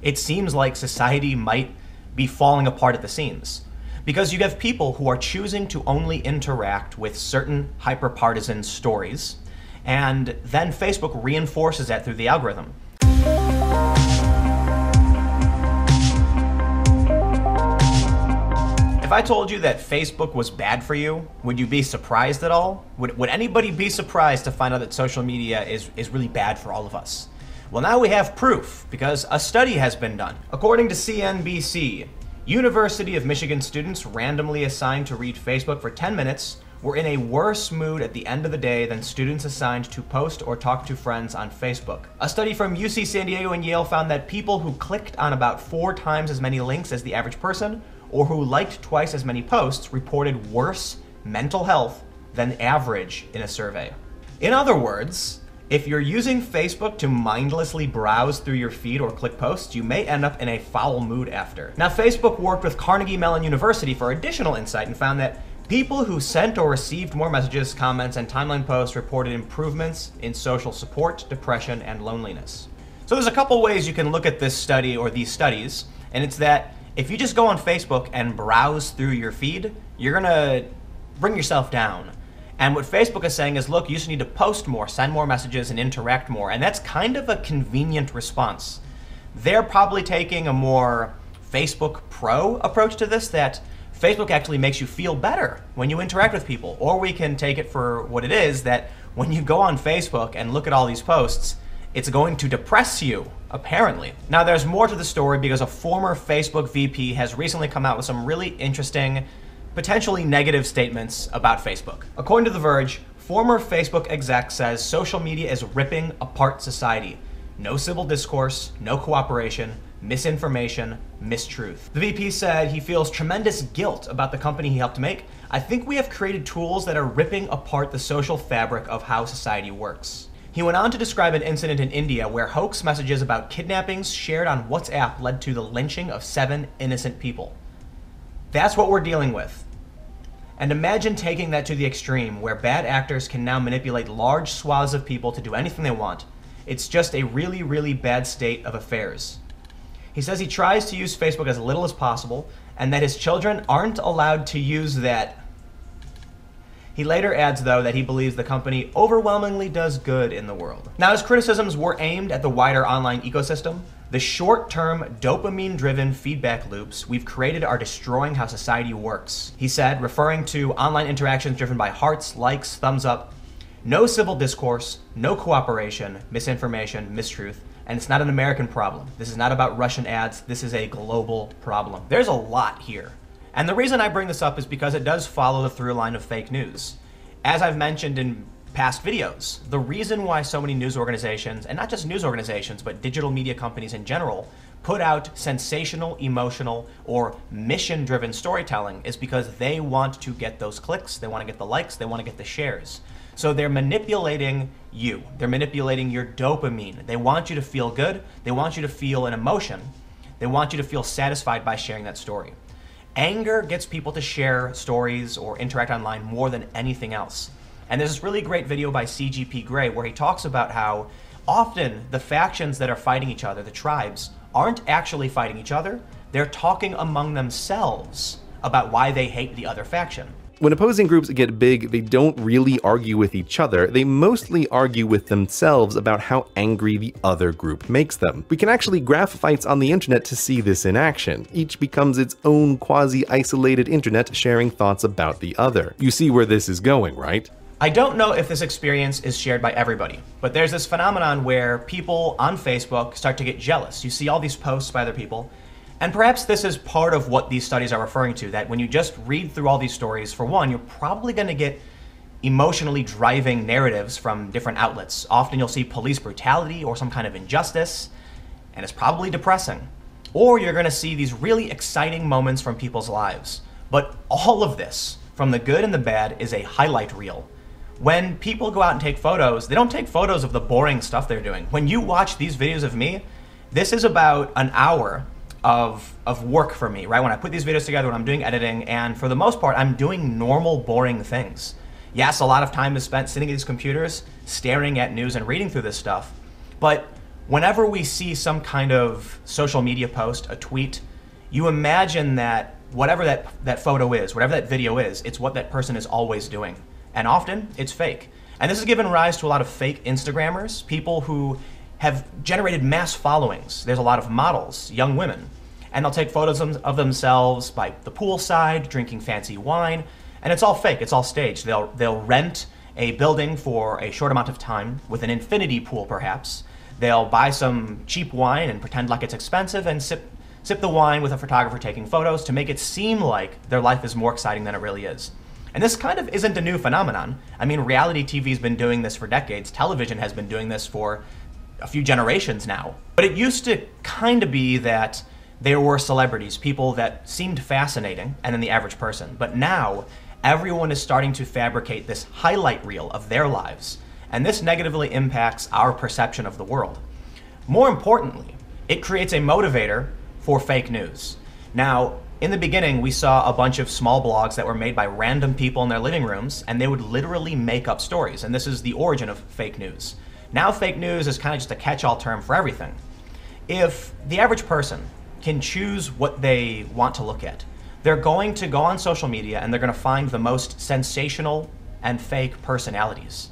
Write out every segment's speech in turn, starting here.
it seems like society might be falling apart at the seams. Because you have people who are choosing to only interact with certain hyper-partisan stories, and then Facebook reinforces that through the algorithm. If I told you that Facebook was bad for you, would you be surprised at all? Would anybody be surprised to find out that social media is really bad for all of us? Well, now we have proof, because a study has been done. According to CNBC, University of Michigan students randomly assigned to read Facebook for 10 minutes were in a worse mood at the end of the day than students assigned to post or talk to friends on Facebook. A study from UC San Diego and Yale found that people who clicked on about 4 times as many links as the average person, or who liked twice as many posts, reported worse mental health than average in a survey. In other words, if you're using Facebook to mindlessly browse through your feed or click posts, you may end up in a foul mood after. Now, Facebook worked with Carnegie Mellon University for additional insight and found that people who sent or received more messages, comments, and timeline posts reported improvements in social support, depression, and loneliness. So there's a couple ways you can look at this study or these studies, and it's that if you just go on Facebook and browse through your feed, you're gonna bring yourself down. And what Facebook is saying is, look, you just need to post more, send more messages, and interact more. And that's kind of a convenient response. They're probably taking a more Facebook Pro approach to this, that Facebook actually makes you feel better when you interact with people. Or we can take it for what it is, that when you go on Facebook and look at all these posts, it's going to depress you, apparently. Now, there's more to the story because a former Facebook VP has recently come out with some really interesting, potentially negative statements about Facebook. According to The Verge, former Facebook exec says social media is ripping apart society. No civil discourse, no cooperation, misinformation, mistruth. The VP said he feels tremendous guilt about the company he helped make. I think we have created tools that are ripping apart the social fabric of how society works. He went on to describe an incident in India where hoax messages about kidnappings shared on WhatsApp led to the lynching of 7 innocent people. That's what we're dealing with. And imagine taking that to the extreme, where bad actors can now manipulate large swaths of people to do anything they want. It's just a really, really bad state of affairs. He says he tries to use Facebook as little as possible, and that his children aren't allowed to use that. He later adds, though, that he believes the company overwhelmingly does good in the world. Now, his criticisms were aimed at the wider online ecosystem. The short-term, dopamine-driven feedback loops we've created are destroying how society works. He said, referring to online interactions driven by hearts, likes, thumbs up, no civil discourse, no cooperation, misinformation, mistruth, and it's not an American problem. This is not about Russian ads. This is a global problem. There's a lot here. And the reason I bring this up is because it does follow the through line of fake news. As I've mentioned in past videos, the reason why so many news organizations, and not just news organizations, but digital media companies in general, put out sensational, emotional, or mission-driven storytelling is because they want to get those clicks, they want to get the likes, they want to get the shares. So they're manipulating you. They're manipulating your dopamine. They want you to feel good. They want you to feel an emotion. They want you to feel satisfied by sharing that story. Anger gets people to share stories or interact online more than anything else. And there's this really great video by CGP Grey where he talks about how often the factions that are fighting each other, the tribes, aren't actually fighting each other. They're talking among themselves about why they hate the other faction. When opposing groups get big, they don't really argue with each other, they mostly argue with themselves about how angry the other group makes them. We can actually graph fights on the internet to see this in action. Each becomes its own quasi-isolated internet sharing thoughts about the other. You see where this is going, right? I don't know if this experience is shared by everybody, but there's this phenomenon where people on Facebook start to get jealous. You see all these posts by other people, and perhaps this is part of what these studies are referring to, that when you just read through all these stories, for one, you're probably going to get emotionally driving narratives from different outlets. Often you'll see police brutality or some kind of injustice, and it's probably depressing. Or you're going to see these really exciting moments from people's lives. But all of this, from the good and the bad, is a highlight reel. When people go out and take photos, they don't take photos of the boring stuff they're doing. When you watch these videos of me, this is about an hour of work for me, right? When I put these videos together, when I'm doing editing, and for the most part, I'm doing normal, boring things. Yes, a lot of time is spent sitting at these computers, staring at news and reading through this stuff, but Whenever we see some kind of social media post, a tweet, you imagine that whatever that photo is, whatever that video is, it's what that person is always doing. And often, it's fake. And this has given rise to a lot of fake Instagrammers, people who have generated mass followings. There's a lot of models, young women, and they'll take photos of themselves by the poolside, drinking fancy wine, and it's all fake, it's all staged. They'll rent a building for a short amount of time with an infinity pool perhaps. They'll buy some cheap wine and pretend like it's expensive and sip the wine with a photographer taking photos to make it seem like their life is more exciting than it really is. And this kind of isn't a new phenomenon. I mean, reality TV's been doing this for decades. Television has been doing this for a few generations now. But it used to kind of be that there were celebrities, people that seemed fascinating, and then the average person. But now, everyone is starting to fabricate this highlight reel of their lives. And this negatively impacts our perception of the world. More importantly, it creates a motivator for fake news. Now, in the beginning, we saw a bunch of small blogs that were made by random people in their living rooms, and they would literally make up stories. And this is the origin of fake news. Now, fake news is kind of just a catch-all term for everything. If the average person can choose what they want to look at, they're going to go on social media and they're going to find the most sensational and fake personalities.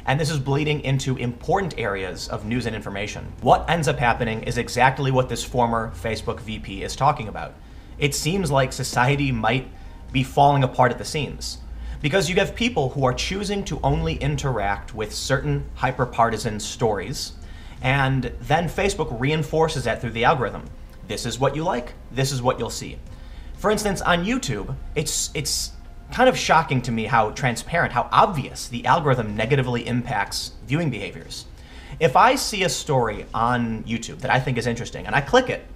And this is bleeding into important areas of news and information. What ends up happening is exactly what this former Facebook VP is talking about. It seems like society might be falling apart at the seams because you have people who are choosing to only interact with certain hyper-partisan stories, and then Facebook reinforces that through the algorithm. This is what you like, this is what you'll see. For instance, on YouTube, it's kind of shocking to me how transparent, how obvious the algorithm negatively impacts viewing behaviors. If I see a story on YouTube that I think is interesting and I click it,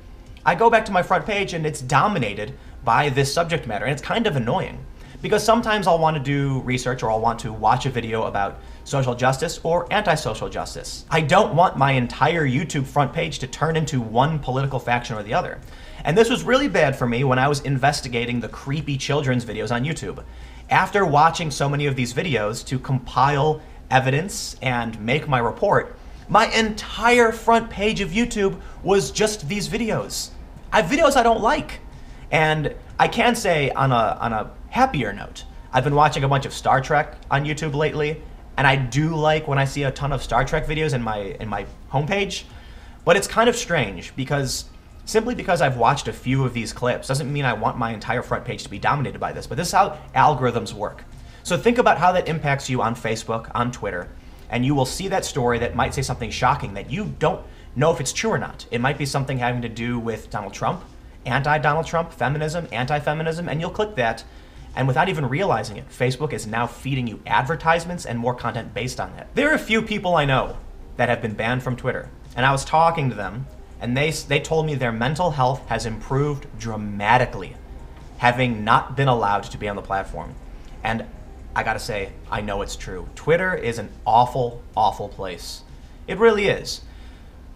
I go back to my front page and it's dominated by this subject matter, and it's kind of annoying because sometimes I'll want to do research or I'll want to watch a video about social justice or anti-social justice. I don't want my entire YouTube front page to turn into one political faction or the other. And this was really bad for me when I was investigating the creepy children's videos on YouTube. After watching so many of these videos to compile evidence and make my report, my entire front page of YouTube was just these videos. I have videos I don't like. And I can say on a happier note, I've been watching a bunch of Star Trek on YouTube lately, and I do like when I see a ton of Star Trek videos in my homepage, but it's kind of strange because simply because I've watched a few of these clips doesn't mean I want my entire front page to be dominated by this, but this is how algorithms work. So think about how that impacts you on Facebook, on Twitter, and you will see that story that might say something shocking that you don't know if it's true or not. It might be something having to do with Donald Trump, anti-Donald Trump, feminism, anti-feminism, and you'll click that, and without even realizing it, Facebook is now feeding you advertisements and more content based on that. There are a few people I know that have been banned from Twitter, and I was talking to them, and they told me their mental health has improved dramatically, having not been allowed to be on the platform. And I gotta say, I know it's true. Twitter is an awful, awful place. It really is.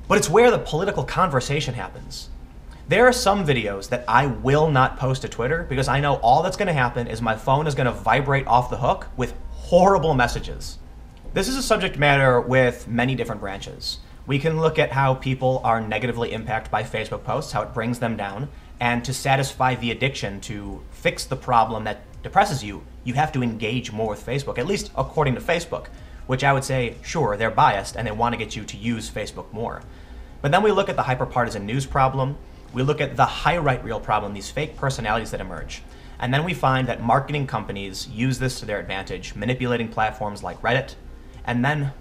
But it's where the political conversation happens. There are some videos that I will not post to Twitter because I know all that's gonna happen is my phone is gonna vibrate off the hook with horrible messages. This is a subject matter with many different branches. We can look at how people are negatively impacted by Facebook posts, how it brings them down, and to satisfy the addiction, to fix the problem that depresses you, you have to engage more with Facebook, at least according to Facebook, which I would say, sure, they're biased and they want to get you to use Facebook more. But then we look at the hyperpartisan news problem, we look at the highlight reel problem, these fake personalities that emerge, and then we find that marketing companies use this to their advantage, manipulating platforms like Reddit, and then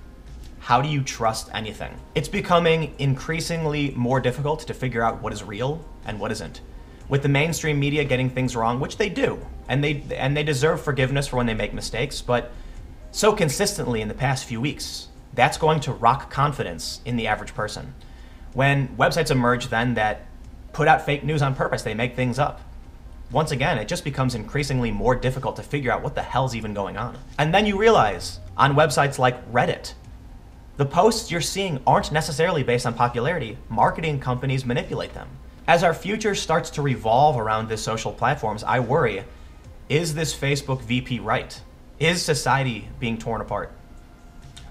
how do you trust anything? It's becoming increasingly more difficult to figure out what is real and what isn't. With the mainstream media getting things wrong, which they do, and they deserve forgiveness for when they make mistakes, but so consistently in the past few weeks, that's going to rock confidence in the average person. When websites emerge then that put out fake news on purpose, they make things up. Once again, it just becomes increasingly more difficult to figure out what the hell's even going on. And then you realize, on websites like Reddit, the posts you're seeing aren't necessarily based on popularity. Marketing companies manipulate them. As our future starts to revolve around these social platforms, I worry, is this Facebook VP right? Is society being torn apart?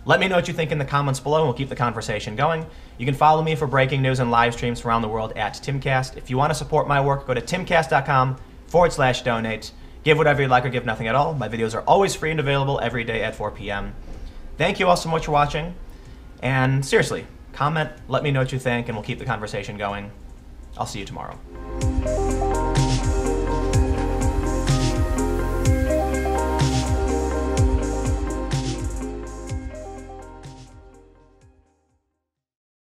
Let me know what you think in the comments below, and we'll keep the conversation going. You can follow me for breaking news and live streams from around the world at Timcast. If you want to support my work, go to timcast.com/donate. Give whatever you like or give nothing at all. My videos are always free and available every day at 4 p.m. Thank you all so much for watching. And seriously, comment, let me know what you think, and we'll keep the conversation going. I'll see you tomorrow.